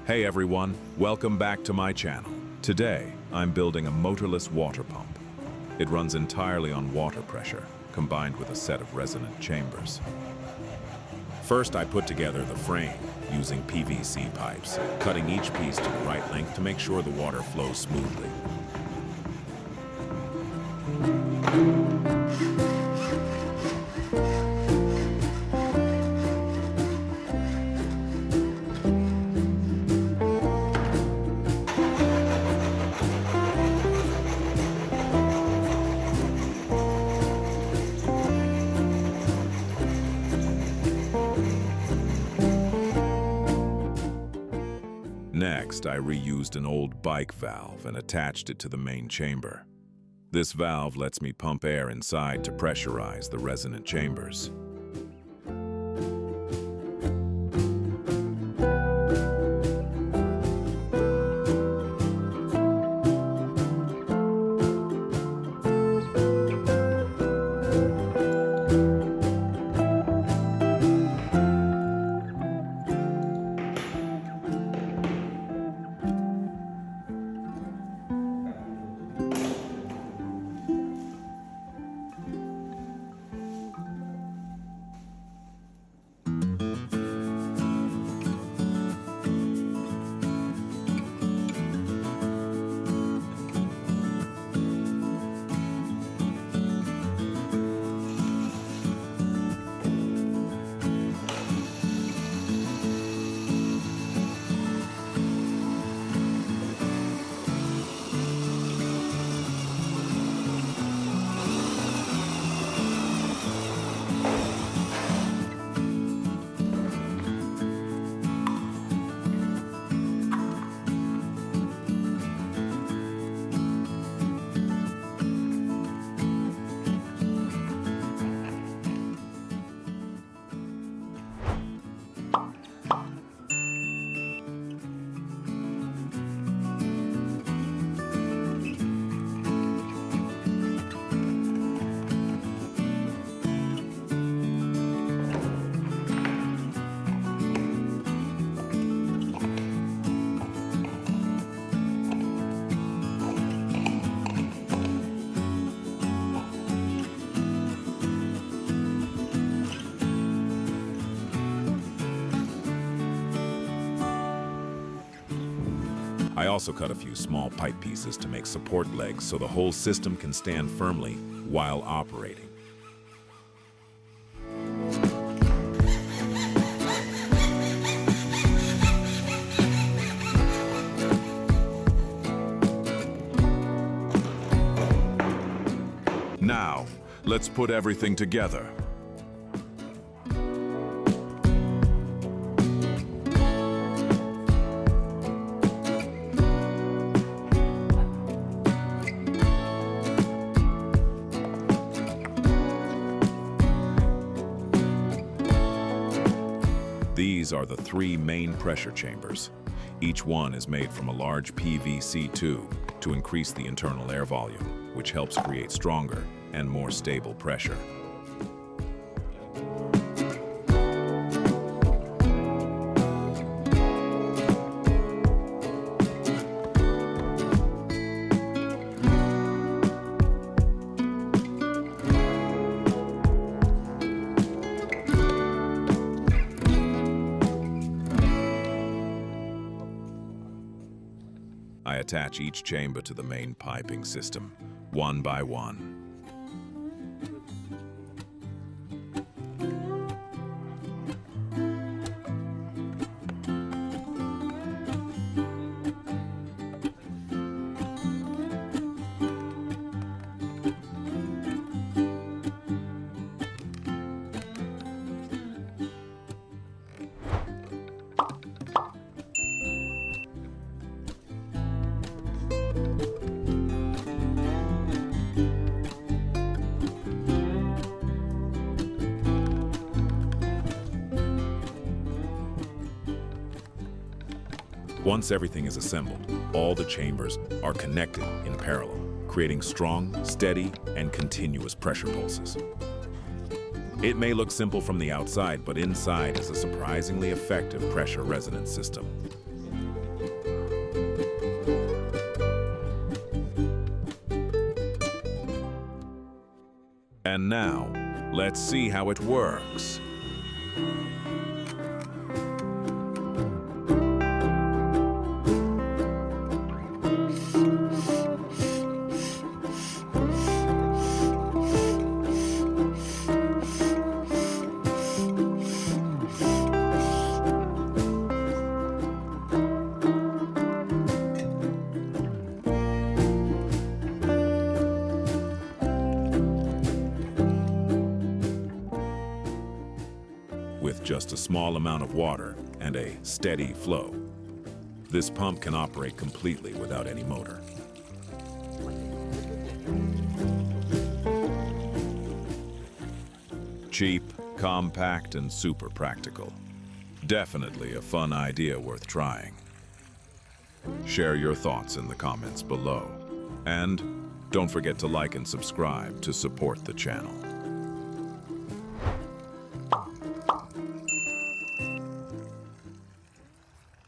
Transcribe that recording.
Hey everyone, welcome back to my channel. Today, I'm building a motorless water pump. It runs entirely on water pressure, combined with a set of resonant chambers. First, I put together the frame using PVC pipes, cutting each piece to the right length to make sure the water flows smoothly. Next, I reused an old bike valve and attached it to the main chamber. This valve lets me pump air inside to pressurize the resonant chambers. I also cut a few small pipe pieces to make support legs so the whole system can stand firmly while operating. Now, let's put everything together. These are the three main pressure chambers. Each one is made from a large PVC tube to increase the internal air volume, which helps create stronger and more stable pressure. I attach each chamber to the main piping system, one by one. Once everything is assembled, all the chambers are connected in parallel, creating strong, steady, and continuous pressure pulses. It may look simple from the outside, but inside is a surprisingly effective pressure resonance system. And now, let's see how it works. With just a small amount of water and a steady flow, this pump can operate completely without any motor. Cheap, compact, and super practical. Definitely a fun idea worth trying. Share your thoughts in the comments below. And don't forget to like and subscribe to support the channel.